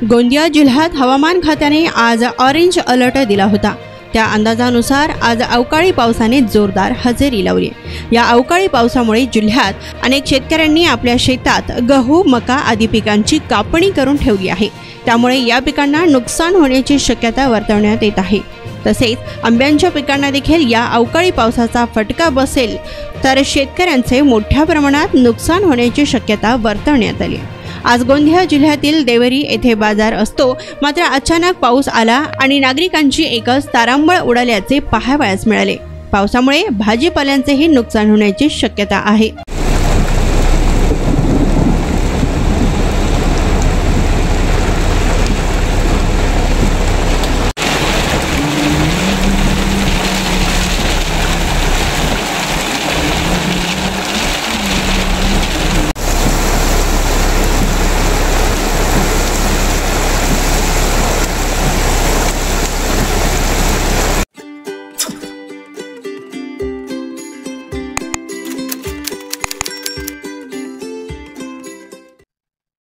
गोंदिया जिल्ह्यात हवामान खात्याने आज ऑरेंज अलर्ट दिला होता। त्या अंदाजानुसार आज अवकाळी पावसाने जोरदार हजेरी लावली। या अवकाळी पावसामुळे जिल्ह्यात अनेक शेतकऱ्यांनी आपल्या शेतात गहू, मका आदी पिकांची कापणी करून ठेवली आहे। त्यामुळे या पिकांना नुकसान होण्याची शक्यता वर्तवण्यात येत आहे। तसेच आंब्याच्या पिकांना देखील या अवकाळी पावसाचा फटका बसेल तर शेतकऱ्यांचे मोठ्या प्रमाणात नुकसान होण्याची शक्यता वर्तवण्यात आली। आज गोंदिया जिल्ह्यातील देवरी येथे बाजार असतो, मात्र अचानक पाऊस आला आणि नागरिकांची एकच तारांबळ उडाल्याचे पाहावयास मिळाले। पावसामुळे भाजीपाल्यांचेही नुकसान होण्याची शक्यता आहे।